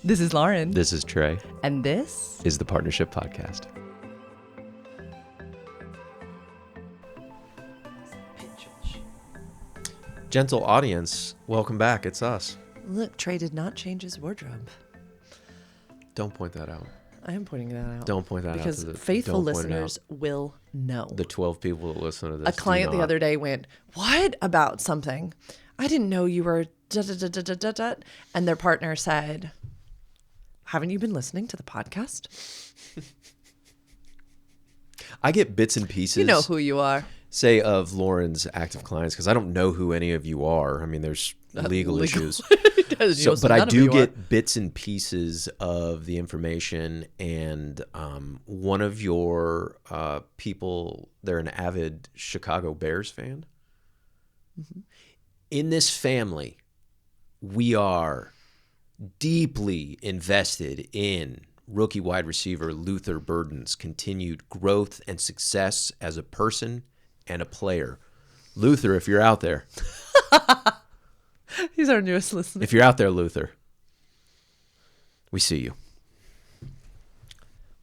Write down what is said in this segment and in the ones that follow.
This is Lauren. This is Trey. And this is the Partnership Podcast. Gentle audience, welcome back. It's us. Look, Trey did not change his wardrobe. Don't point that out. I am pointing that out. Don't point that because out. Because faithful listeners will know. The 12 people that listen to this. A client the other day went, "What about something? I didn't know you were da-da-da-da-da-da." And their partner said, "Haven't you been listening to the podcast?" I get bits and pieces. You know who you are. Say of Lauren's active clients, because I don't know who any of you are. I mean, there's legal issues. But I do get bits and pieces of the information. And one of your people, they're an avid Chicago Bears fan. Mm-hmm. In this family, we are deeply invested in rookie wide receiver Luther Burden's continued growth and success as a person and a player. Luther, if you're out there. He's our newest listener. If you're out there, Luther, we see you.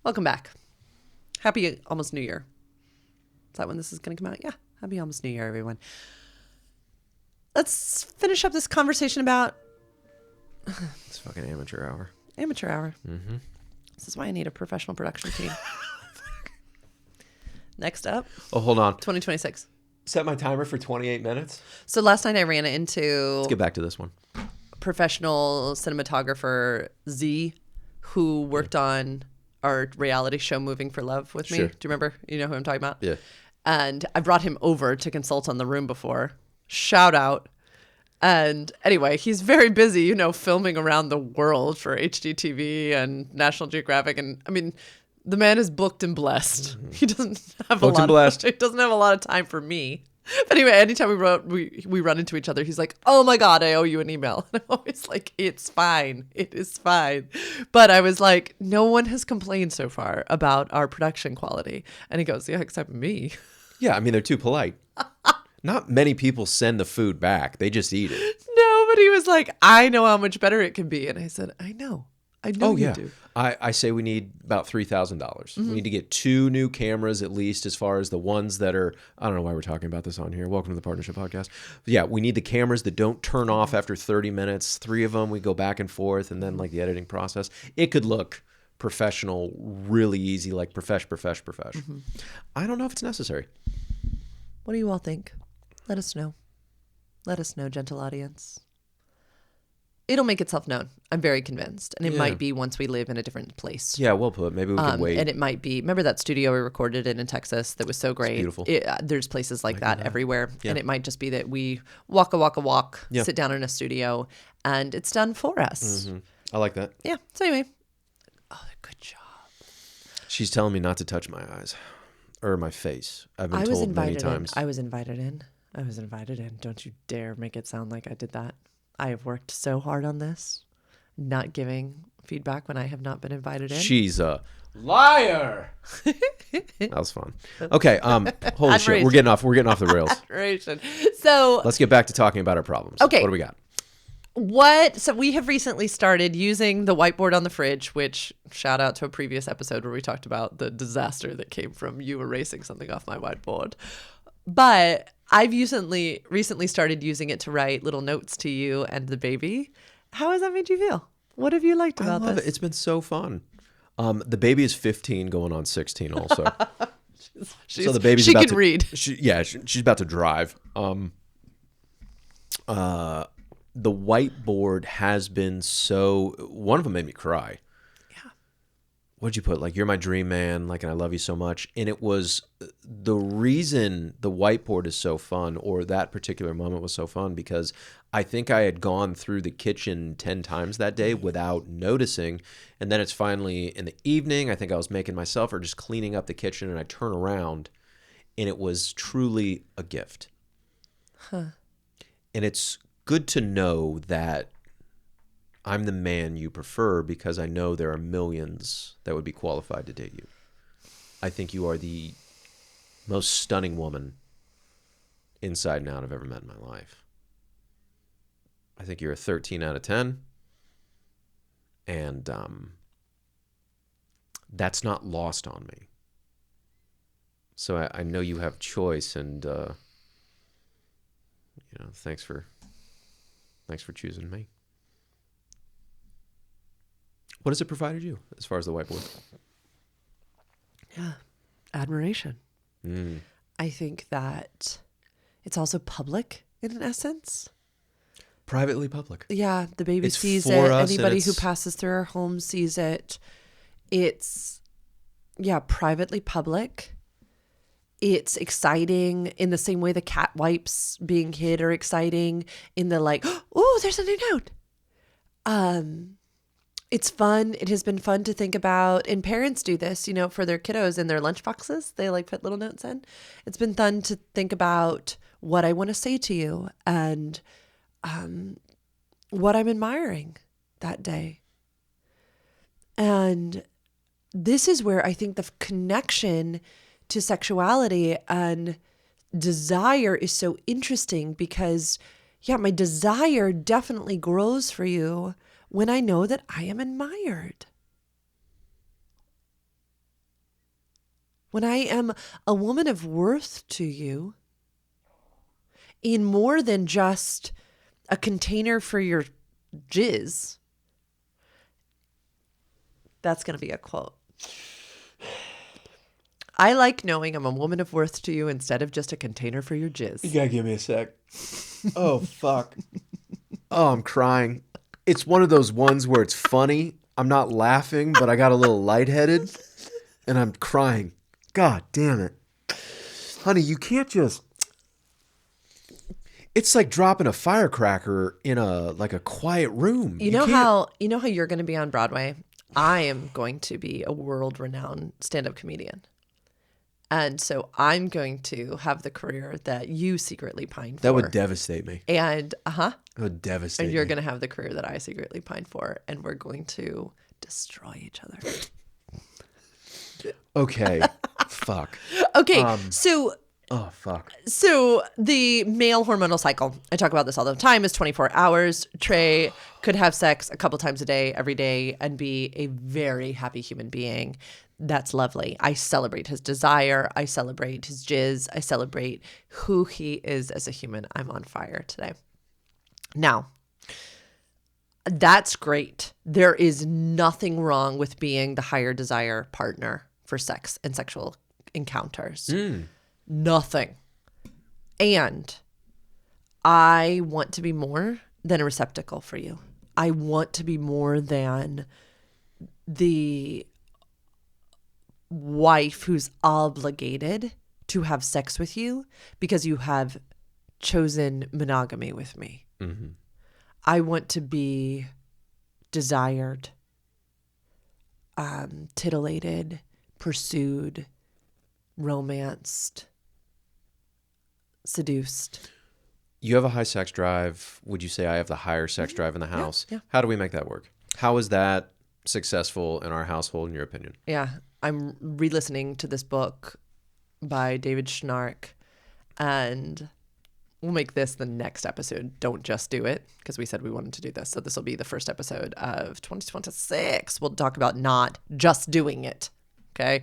Welcome back. Happy almost New Year. Is that when this is going to come out? Yeah. Happy almost New Year, everyone. Let's finish up this conversation about... It's fucking amateur hour. Amateur hour. Mm-hmm. This is why I need a professional production team. Next up. Oh, hold on. 2026. Set my timer for 28 minutes. So last night I ran into... Let's get back to this one. Professional cinematographer Z, who worked on our reality show Moving for Love with me. Sure. Do you remember? You know who I'm talking about? Yeah. And I brought him over to consult on The Room before. Shout out. And anyway, he's very busy, you know, filming around the world for HDTV and National Geographic. And I mean, the man is booked and blessed. He doesn't have Booked and blessed. He doesn't have a lot of time for me. But anyway, anytime we run into each other, he's like, "Oh my God, I owe you an email." And I'm always like, "It's fine. It is fine." But I was like, no one has complained so far about our production quality. And he goes, "Yeah, except me." Yeah, I mean, they're too polite. Not many people send the food back. They just eat it. No, but he was like, "I know how much better it can be." And I said, I know you do. I say we need about $3,000. Mm-hmm. We need to get 2 new cameras at least, as far as the ones that are, I don't know why we're talking about this on here. Welcome to the Partnership Podcast. But yeah, we need the cameras that don't turn off after 30 minutes. 3 of them, we go back and forth, and then like the editing process. It could look professional, really easy, like profesh. Mm-hmm. I don't know if it's necessary. What do you all think? Let us know. Let us know, gentle audience. It'll make itself known. I'm very convinced. And it might be once we live in a different place. Yeah, well put. Maybe we can wait. And it might be, remember that studio we recorded in Texas that was so great? It's beautiful. There's places like that everywhere. Yeah. And it might just be that we walk a walk, sit down in a studio, and it's done for us. Mm-hmm. I like that. Yeah. So anyway. Oh, good job. She's telling me not to touch my eyes or my face. I've been told many times. I was invited in. Don't you dare make it sound like I did that. I have worked so hard on this, not giving feedback when I have not been invited in. She's a liar. That was fun. Okay, holy shit, we're getting off the rails. Admiration. So let's get back to talking about our problems. Okay. What do we got? So we have recently started using the whiteboard on the fridge, which shout out to a previous episode where we talked about the disaster that came from you erasing something off my whiteboard. But I've recently started using it to write little notes to you and the baby. How has that made you feel? What have you liked about this? I love it. It's been so fun. The baby is 15 going on 16 also. So the baby's about to read. She's about to drive. The whiteboard has been one of them made me cry. Yeah. What'd you put? Like, "You're my dream man," like, "and I love you so much." And it was the reason the whiteboard is so fun, or that particular moment was so fun, because I think I had gone through the kitchen 10 times that day without noticing. And then it's finally in the evening, I think I was making myself or just cleaning up the kitchen, and I turn around and it was truly a gift. Huh. And it's good to know that I'm the man you prefer, because I know there are millions that would be qualified to date you. I think you are the most stunning woman inside and out I've ever met in my life. I think you're a 13 out of 10. And that's not lost on me. So I know you have choice, and thanks for choosing me. What has it provided you as far as the whiteboard? Yeah, admiration. I think that it's also public in an essence. Privately public. Yeah, the baby sees it. Anybody who passes through our home sees it. It's, privately public. It's exciting in the same way the cat wipes being hid are exciting in the like, oh, there's a new note. It's fun. It has been fun to think about. And parents do this, for their kiddos in their lunch boxes. They like put little notes in. It's been fun to think about what I want to say to you and what I'm admiring that day. And this is where I think the connection to sexuality and desire is so interesting because, my desire definitely grows for you when I know that I am admired. When I am a woman of worth to you in more than just a container for your jizz. That's going to be a quote. I like knowing I'm a woman of worth to you instead of just a container for your jizz. You gotta give me a sec. Oh, fuck. Oh, I'm crying. It's one of those ones where it's funny. I'm not laughing, but I got a little lightheaded and I'm crying. God damn it. Honey, you can't just... It's like dropping a firecracker in a quiet room. You know how you're going to be on Broadway? I am going to be a world-renowned stand-up comedian. And so I'm going to have the career that you secretly pine for. That would devastate me. And, It would devastate me. And you're going to have the career that I secretly pine for. And we're going to destroy each other. Okay. Fuck. Okay. So... Oh, fuck. So the male hormonal cycle, I talk about this all the time, is 24 hours. Trey could have sex a couple times a day, every day, and be a very happy human being. That's lovely. I celebrate his desire. I celebrate his jizz. I celebrate who he is as a human. I'm on fire today. Now, that's great. There is nothing wrong with being the higher desire partner for sex and sexual encounters. Nothing. And I want to be more than a receptacle for you. I want to be more than the wife who's obligated to have sex with you because you have chosen monogamy with me. Mm-hmm. I want to be desired, titillated, pursued, romanced, seduced. You have a high sex drive. Would you say I have the higher sex drive in the house? Yeah. How do we make that work? How is that successful in our household, in your opinion? Yeah. I'm re-listening to this book by David Schnarch, and we'll make this the next episode. Don't just do it, because we said we wanted to do this. So this will be the first episode of 2026. We'll talk about not just doing it. Okay.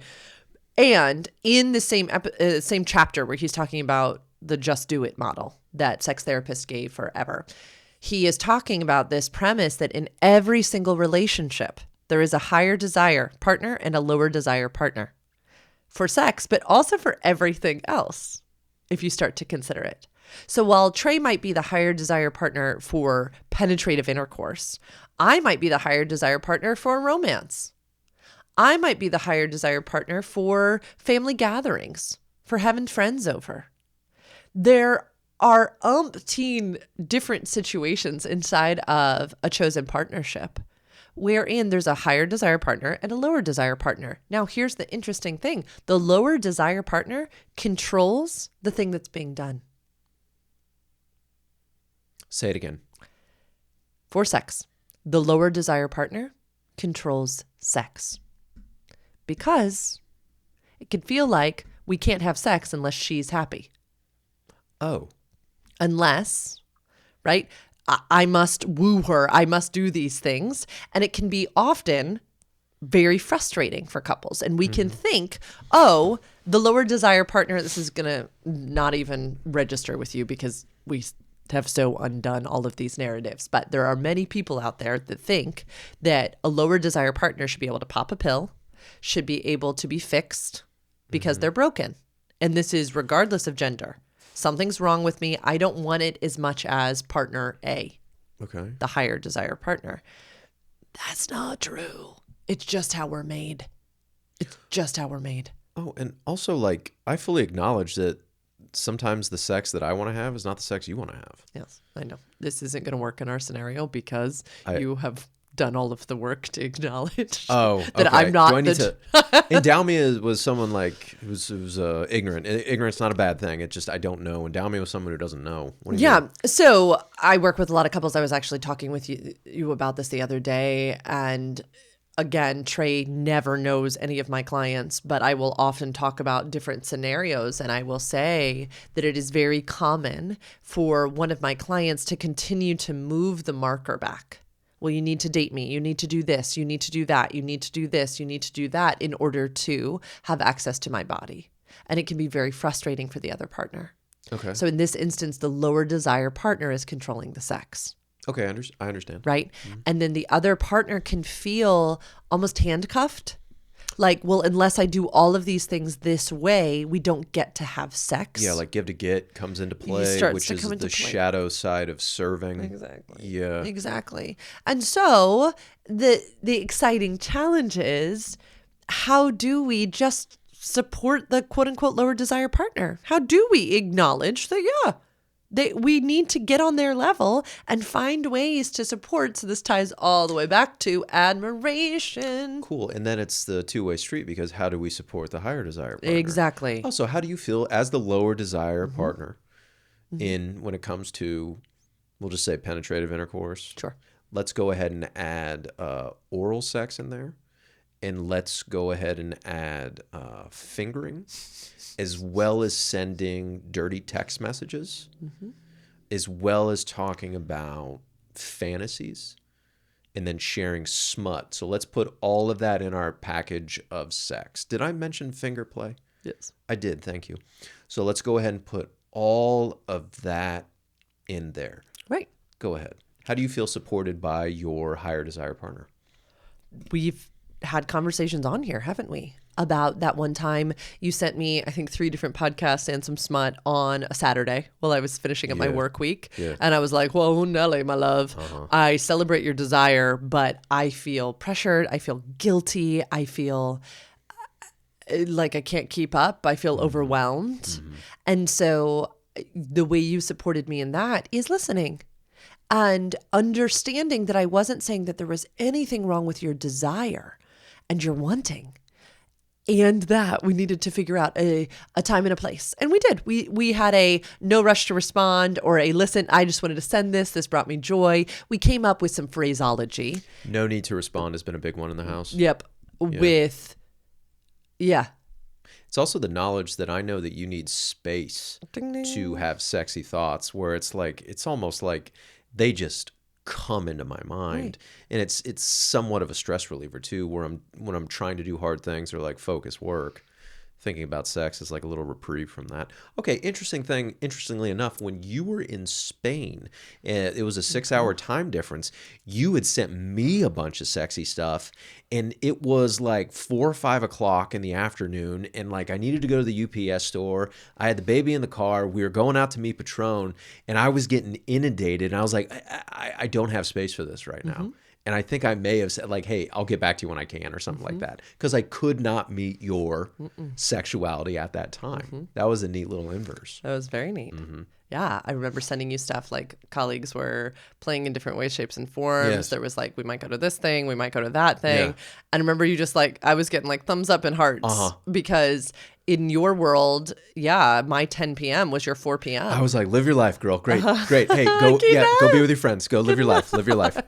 And in the same chapter where he's talking about the just do it model that sex therapists gave forever, he is talking about this premise that in every single relationship, there is a higher desire partner and a lower desire partner for sex, but also for everything else, if you start to consider it. So while Trey might be the higher desire partner for penetrative intercourse, I might be the higher desire partner for romance. I might be the higher desire partner for family gatherings, for having friends over. There are umpteen different situations inside of a chosen partnership wherein there's a higher desire partner and a lower desire partner. Now, here's the interesting thing. The lower desire partner controls the thing that's being done. Say it again. For sex, the lower desire partner controls sex. Because it can feel like we can't have sex unless she's happy. Oh. Unless, right? I must woo her. I must do these things. And it can be often very frustrating for couples. And we can think, oh, the lower desire partner, this is going to not even register with you because we have so undone all of these narratives. But there are many people out there that think that a lower desire partner should be able to pop a pill, should be able to be fixed because they're broken. And this is regardless of gender. Something's wrong with me. I don't want it as much as partner A, the higher desire partner. That's not true. It's just how we're made. It's just how we're made. Oh, and also, like, I fully acknowledge that sometimes the sex that I want to have is not the sex you want to have. Yes, I know. This isn't going to work in our scenario because you have done all of the work to acknowledge that I'm not. Do I need to endow me was someone like who's ignorant. Ignorant's not a bad thing. It's just I don't know. Endow me with someone who doesn't know. What do you mean? So I work with a lot of couples. I was actually talking with you about this the other day, and again, Trey never knows any of my clients, but I will often talk about different scenarios, and I will say that it is very common for one of my clients to continue to move the marker back. Well, you need to date me. You need to do this. You need to do that. You need to do this. You need to do that in order to have access to my body. And it can be very frustrating for the other partner. Okay. So in this instance, the lower desire partner is controlling the sex. Okay, I understand. Right? Mm-hmm. And then the other partner can feel almost handcuffed. Like, well, unless I do all of these things this way, we don't get to have sex. Yeah, like give to get comes into play, which is the shadow side of serving. Exactly. Yeah. Exactly. And so the exciting challenge is, how do we just support the quote unquote lower desire partner? How do we acknowledge that, we need to get on their level and find ways to support. So this ties all the way back to admiration. Cool. And then it's the two-way street, because how do we support the higher desire partner? Exactly. Also, how do you feel as the lower desire partner when it comes to, we'll just say, penetrative intercourse? Sure. Let's go ahead and add oral sex in there. And let's go ahead and add fingering, as well as sending dirty text messages, as well as talking about fantasies, and then sharing smut. So let's put all of that in our package of sex. Did I mention finger play? Yes. I did. Thank you. So let's go ahead and put all of that in there. Right. Go ahead. How do you feel supported by your higher desire partner? We've had conversations on here, haven't we? About that one time you sent me, I think, 3 different podcasts and some smut on a Saturday while I was finishing up my work week. Yeah. And I was like, whoa, Nelly, my love, I celebrate your desire, but I feel pressured. I feel guilty. I feel like I can't keep up. I feel overwhelmed. And so the way you supported me in that is listening and understanding that I wasn't saying that there was anything wrong with your desire and your wanting, and that we needed to figure out a time and a place. And we did. We had a no rush to respond, or a listen, I just wanted to send this. This brought me joy. We came up with some phraseology. No need to respond has been a big one in the house. Yep. Yeah. It's also the knowledge that I know that you need space to have sexy thoughts, where it's like, it's almost like they just come into my mind. And it's somewhat of a stress reliever too, where when I'm trying to do hard things or like focus work, thinking about sex is like a little reprieve from that. Okay, interestingly enough, when you were in Spain, it was a 6-hour time difference, you had sent me a bunch of sexy stuff, and it was like 4 or 5 o'clock in the afternoon, and like I needed to go to the UPS store. I had the baby in the car. We were going out to meet Patron, and I was getting inundated, and I was like, I don't have space for this right now. And I think I may have said, like, hey, I'll get back to you when I can, or something like that, because I could not meet your sexuality at that time. That was a neat little inverse. That was very neat. Yeah, I remember sending you stuff like colleagues were playing in different ways, shapes, and forms. Yes. There was like, we might go to this thing, we might go to that thing. Yeah. And I remember you just like, I was getting like thumbs up and hearts because in your world, my 10 p.m. was your 4 p.m. I was like, live your life, girl. Great, great. Hey, go be with your friends. Go live your life. Live your life.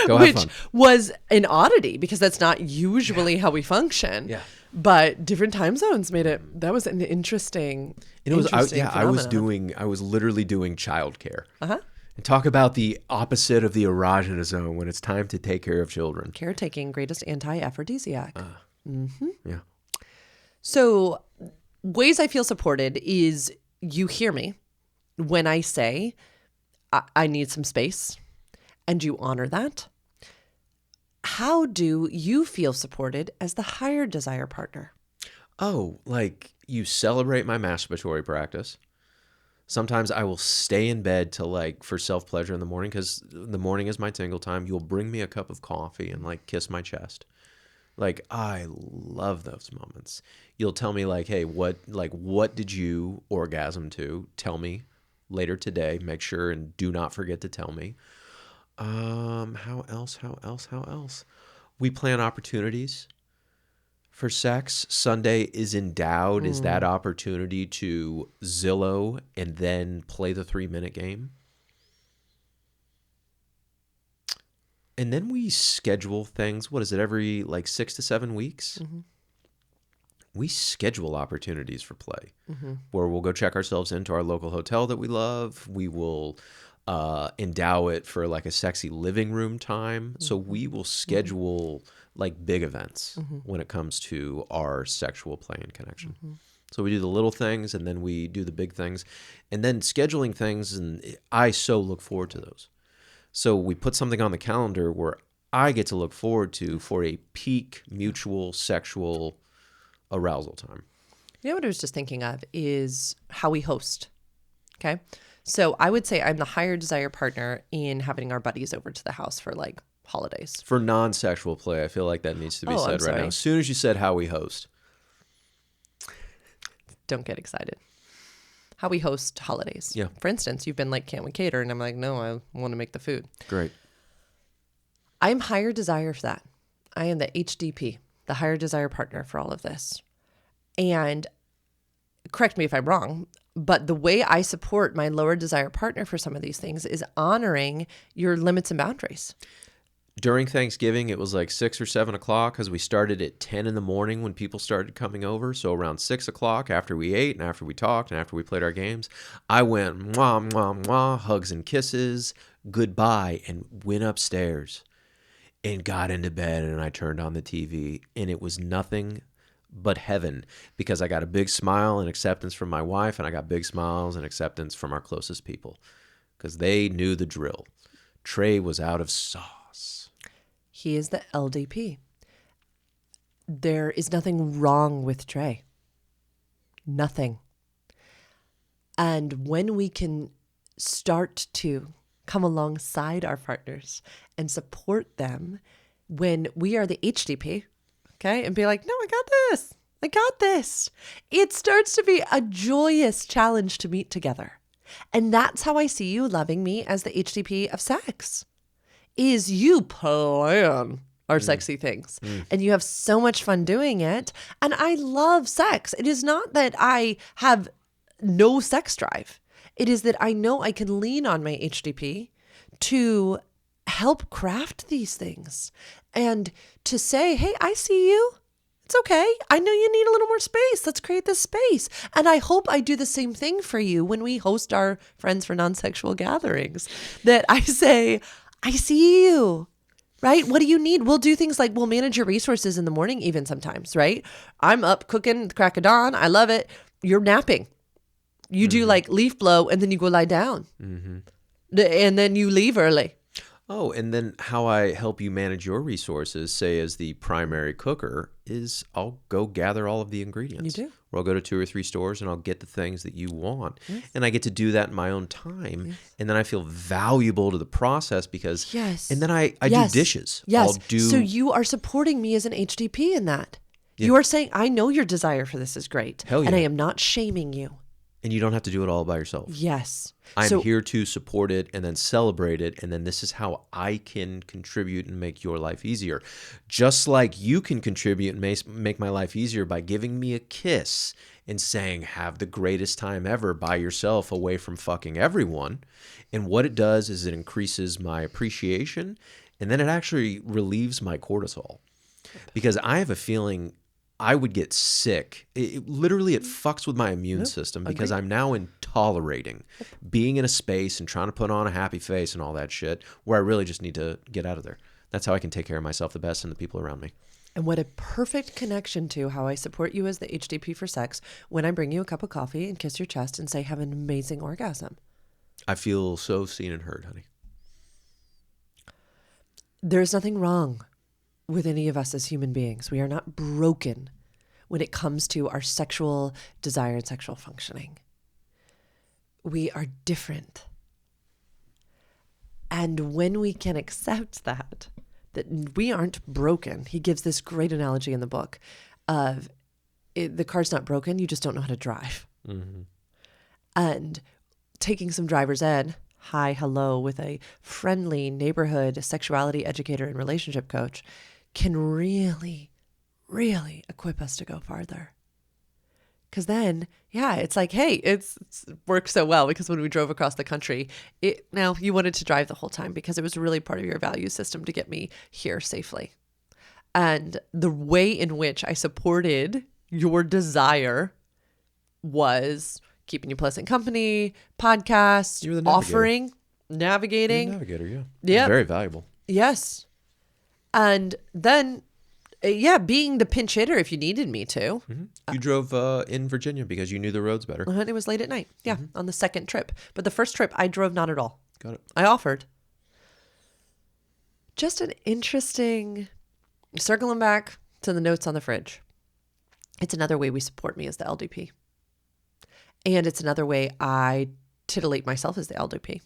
Go have fun. Which was an oddity because that's not usually how we function. Yeah. But different time zones made it. That was an interesting. And it was. I was literally doing childcare. And talk about the opposite of the erogenous zone when it's time to take care of children. Caretaking, greatest anti-aphrodisiac. Yeah. So ways I feel supported is you hear me when I say I need some space, and you honor that. How do you feel supported as the higher desire partner? Oh, like you celebrate my masturbatory practice. Sometimes I will stay in bed till like for self-pleasure in the morning because the morning is my tingle time. You'll bring me a cup of coffee and like kiss my chest. Like I love those moments. You'll tell me like, hey, what did you orgasm to? Tell me later today. Make sure and do not forget to tell me. How else? We plan opportunities for sex. Sunday is endowed as that opportunity to Zillow and then play the 3-minute game. And then we schedule things. What is it? Every like 6 to 7 weeks? Mm-hmm. We schedule opportunities for play where we'll go check ourselves into our local hotel that we love. We will endow it for like a sexy living room time. So we will schedule like big events when it comes to our sexual play and connection. So we do the little things and then we do the big things, and then scheduling things. And I so look forward to those. So we put something on the calendar where I get to look forward to for a peak mutual sexual arousal time. You know what I was just thinking of is how we host. Okay. So I would say I'm the higher desire partner in having our buddies over to the house for like holidays. For non-sexual play, I feel like that needs to be said right now. As soon as you said how we host. Don't get excited. How we host holidays. Yeah. For instance, you've been like, can't we cater? And I'm like, no, I want to make the food. Great. I'm higher desire for that. I am the HDP, the higher desire partner for all of this. And correct me if I'm wrong, but the way I support my lower desire partner for some of these things is honoring your limits and boundaries. During Thanksgiving, it was like 6 or 7 o'clock because we started at 10 in the morning when people started coming over. So around 6 o'clock, after we ate and after we talked and after we played our games, I went mwah, mwah, mwah, hugs and kisses, goodbye, and went upstairs and got into bed, and I turned on the TV, and it was nothing but heaven because I got a big smile and acceptance from my wife, and I got big smiles and acceptance from our closest people because they knew the drill. Trey was out of sauce. He is the LDP. There is nothing wrong with Trey. Nothing. And when we can start to come alongside our partners and support them when we are the HDP, okay, and be like, no, I got this. It starts to be a joyous challenge to meet together. And that's how I see you loving me as the HDP of sex, is you plan our sexy things. And you have so much fun doing it. And I love sex. It is not that I have no sex drive. It is that I know I can lean on my HDP to help craft these things and to say, hey, I see you. It's okay. I know you need a little more space. Let's create this space. And I hope I do the same thing for you when we host our Friends for Non-Sexual gatherings, that I say, I see you, right? What do you need? We'll do things like we'll manage your resources in the morning even sometimes, right? I'm up cooking the crack of dawn. I love it. You're napping. You do like leaf blow and then you go lie down. And then you leave early. Oh, and then how I help you manage your resources, say as the primary cooker, is I'll go gather all of the ingredients. You do. Or I'll go to 2 or 3 stores and I'll get the things that you want. Yes. And I get to do that in my own time. Yes. And then I feel valuable to the process because, yes. And then I do dishes. Yes. So you are supporting me as an HDP in that. Yeah. You are saying, I know your desire for this is great. Hell yeah. And I am not shaming you. And you don't have to do it all by yourself. Yes. I'm here to support it and then celebrate it. And then this is how I can contribute and make your life easier. Just like you can contribute and make my life easier by giving me a kiss and saying, have the greatest time ever by yourself away from fucking everyone. And what it does is it increases my appreciation. And then it actually relieves my cortisol. Because I have a feeling I would get sick. Literally, it fucks with my immune system because I'm now tolerating being in a space and trying to put on a happy face and all that shit where I really just need to get out of there. That's how I can take care of myself the best and the people around me. And what a perfect connection to how I support you as the HDP for sex when I bring you a cup of coffee and kiss your chest and say, have an amazing orgasm. I feel so seen and heard, honey. There's nothing wrong with any of us as human beings. We are not broken when it comes to our sexual desire and sexual functioning. We are different. And when we can accept that we aren't broken, he gives this great analogy in the book of the car's not broken, you just don't know how to drive. Mm-hmm. And taking some driver's ed, hello, with a friendly neighborhood sexuality educator and relationship coach can really, really equip us to go farther. Because then, it's like, hey, it worked so well because when we drove across the country, now you wanted to drive the whole time because it was really part of your value system to get me here safely. And the way in which I supported your desire was keeping you pleasant company, podcasts, you were the navigating. Navigating. You're the navigator, yeah. Yeah. Very valuable. Yes. And then, being the pinch hitter if you needed me to. Mm-hmm. You drove in Virginia because you knew the roads better. And it was late at night. Yeah, on the second trip. But the first trip, I drove not at all. Got it. I offered. Just an interesting, circling back to the notes on the fridge. It's another way we support me as the LDP. And it's another way I titillate myself as the LDP.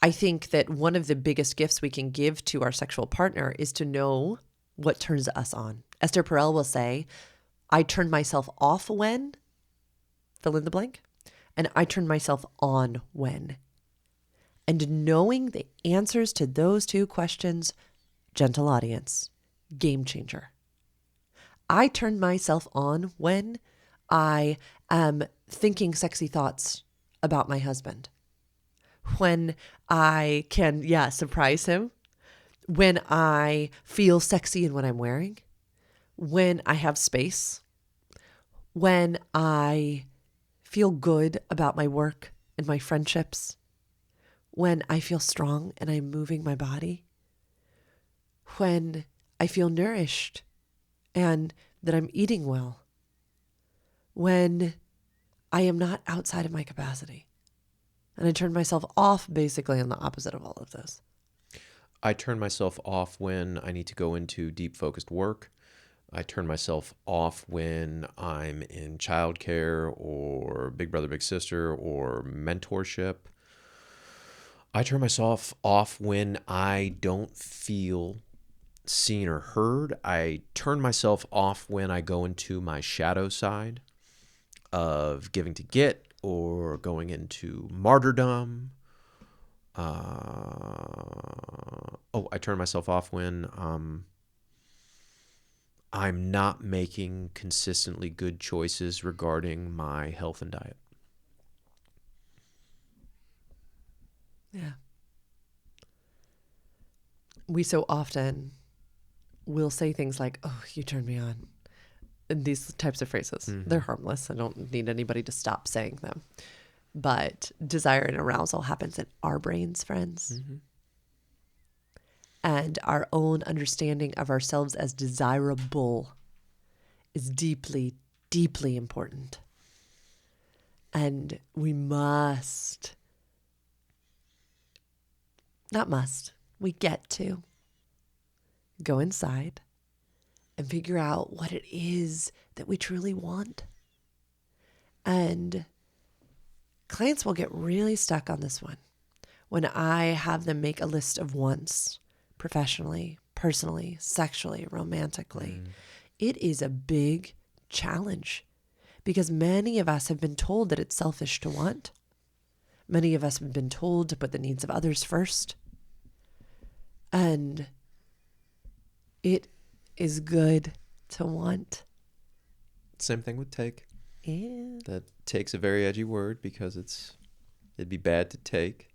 I think that one of the biggest gifts we can give to our sexual partner is to know what turns us on. Esther Perel will say, I turn myself off when, fill in the blank, and I turn myself on when. And knowing the answers to those two questions, gentle audience, game changer. I turn myself on when I am thinking sexy thoughts about my husband. When I can, surprise him. When I feel sexy in what I'm wearing. When I have space. When I feel good about my work and my friendships. When I feel strong and I'm moving my body. When I feel nourished and that I'm eating well. When I am not outside of my capacity. And I turn myself off basically on the opposite of all of this. I turn myself off when I need to go into deep focused work. I turn myself off when I'm in childcare or big brother, big sister or mentorship. I turn myself off when I don't feel seen or heard. I turn myself off when I go into my shadow side of giving to get or going into martyrdom. I turn myself off when I'm not making consistently good choices regarding my health and diet. Yeah. We so often will say things like, oh, you turned me on. And these types of phrases, they're harmless. I don't need anybody to stop saying them. But desire and arousal happens in our brains, friends. Mm-hmm. And our own understanding of ourselves as desirable is deeply, deeply important. And we we get to go inside and figure out what it is that we truly want. And clients will get really stuck on this one when I have them make a list of wants, professionally, personally, sexually, romantically. It is a big challenge because many of us have been told that it's selfish to want. Many of us have been told to put the needs of others first. And it is good to want. Same thing with take. Yeah. That take's a very edgy word because it'd be bad to take.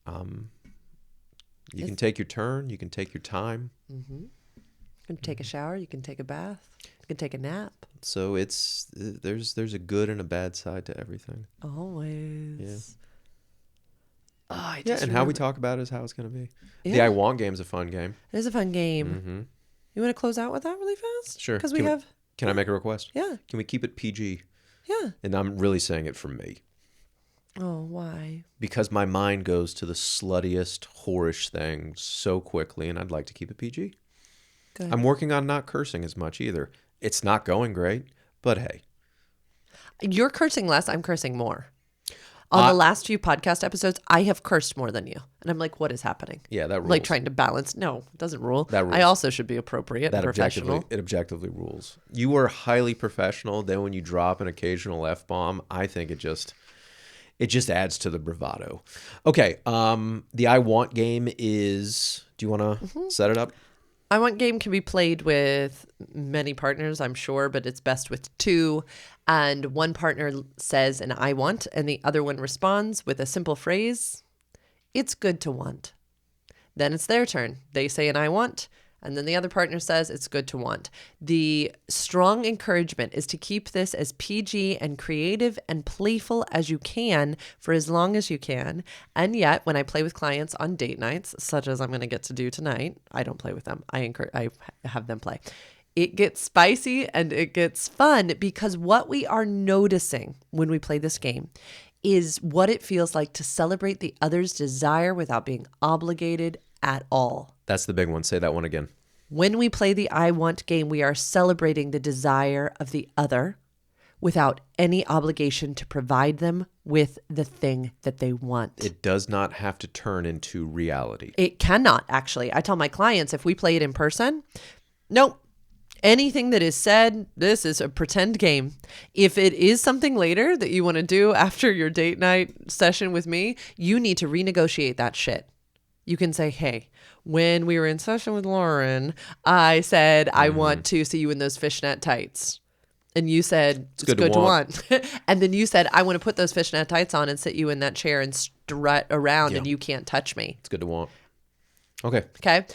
You can take your turn. You can take your time. Mm-hmm. can take a shower. You can take a bath. You can take a nap. So there's a good and a bad side to everything. Always. Yeah. Oh, And how we talk about it is how it's going to be. Yeah. The I Want game's a fun game. It is a fun game. Mm-hmm. You want to close out with that really fast? Sure. Because Can I make a request? Yeah. Can we keep it PG? Yeah. And I'm really saying it for me. Oh, why? Because my mind goes to the sluttiest, whorish thing so quickly, and I'd like to keep it PG. Good. I'm working on not cursing as much either. It's not going great, but hey. You're cursing less. I'm cursing more. On the last few podcast episodes, I have cursed more than you. And I'm like, what is happening? Yeah, that rules. Like trying to balance. No, it doesn't rule. That rules. I also should be appropriate and professional. It objectively rules. You are highly professional. Then when you drop an occasional F-bomb, I think it just adds to the bravado. Okay, the I Want game is... Do you want to set it up? I Want game can be played with many partners, I'm sure, but it's best with two. And one partner says an I want, and the other one responds with a simple phrase, it's good to want. Then it's their turn. They say an I want, and then the other partner says it's good to want. The strong encouragement is to keep this as PG and creative and playful as you can for as long as you can. And yet, when I play with clients on date nights, such as I'm going to get to do tonight, I don't play with them. I have them play. It gets spicy and it gets fun because what we are noticing when we play this game is what it feels like to celebrate the other's desire without being obligated at all. That's the big one. Say that one again. When we play the I Want game, we are celebrating the desire of the other without any obligation to provide them with the thing that they want. It does not have to turn into reality. It cannot, actually. I tell my clients, if we play it in person, nope. Anything that is said, this is a pretend game. If it is something later that you want to do after your date night session with me, you need to renegotiate that shit. You can say, hey, when we were in session with Lauren, I said, I want to see you in those fishnet tights. And you said, it's good to want. And then you said, I want to put those fishnet tights on and sit you in that chair and strut around and you can't touch me. It's good to want. Okay. Okay.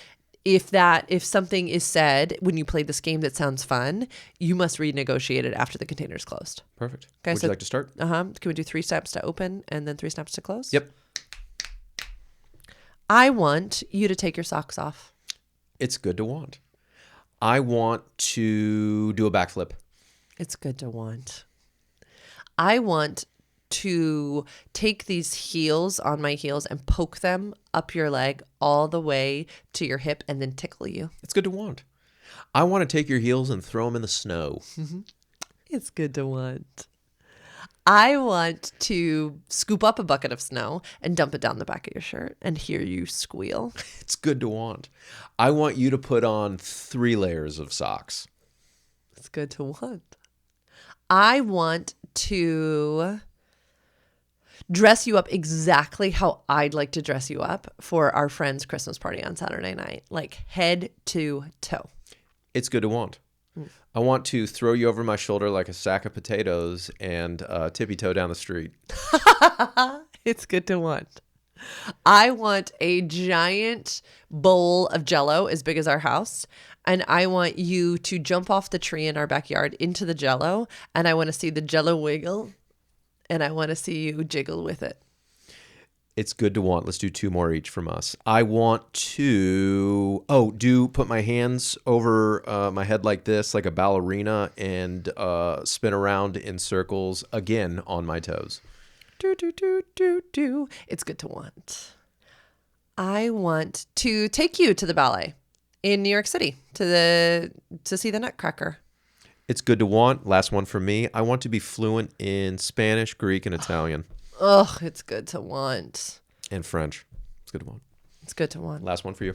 If something is said when you play this game that sounds fun, you must renegotiate it after the container's closed. Perfect. Okay, Would you like to start? Can we do 3 steps to open and then 3 steps to close? Yep. I want you to take your socks off. It's good to want. I want to do a backflip. It's good to want. I want to take these heels on my heels and poke them up your leg all the way to your hip and then tickle you. It's good to want. I want to take your heels and throw them in the snow. It's good to want. I want to scoop up a bucket of snow and dump it down the back of your shirt and hear you squeal. It's good to want. I want you to put on 3 layers of socks. It's good to want. I want to dress you up exactly how I'd like to dress you up for our friend's Christmas party on Saturday night, like head to toe. It's good to want. I want to throw you over my shoulder like a sack of potatoes and tippy-toe down the street. It's good to want. I want a giant bowl of Jell-O as big as our house, and I want you to jump off the tree in our backyard into the Jell-O, and I want to see the Jell-O wiggle, and I want to see you jiggle with it. It's good to want. Let's do 2 more each from us. I want to put my hands over my head like this, like a ballerina, and spin around in circles again on my toes. Do, do, do, do, do. It's good to want. I want to take you to the ballet in New York City to see the Nutcracker. It's good to want. Last one from me. I want to be fluent in Spanish, Greek, and Italian. Ugh, it's good to want. And French. It's good to want. It's good to want. Last one for you.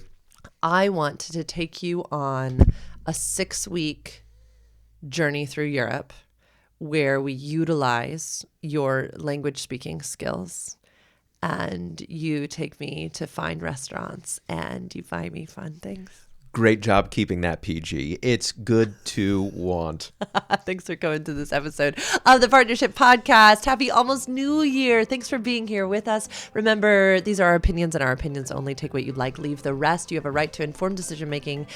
I want to take you on a 6-week journey through Europe where we utilize your language speaking skills, and you take me to fine restaurants and you buy me fun things. Great job keeping that PG. It's good to want. Thanks for coming to this episode of the Partnership Podcast. Happy almost New Year. Thanks for being here with us. Remember, these are our opinions and our opinions only. Take what you like, leave the rest. You have a right to informed decision making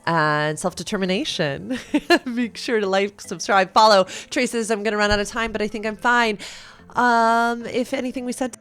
and self-determination. Make sure to like, subscribe, follow. Trey says I'm going to run out of time, but I think I'm fine. If anything we said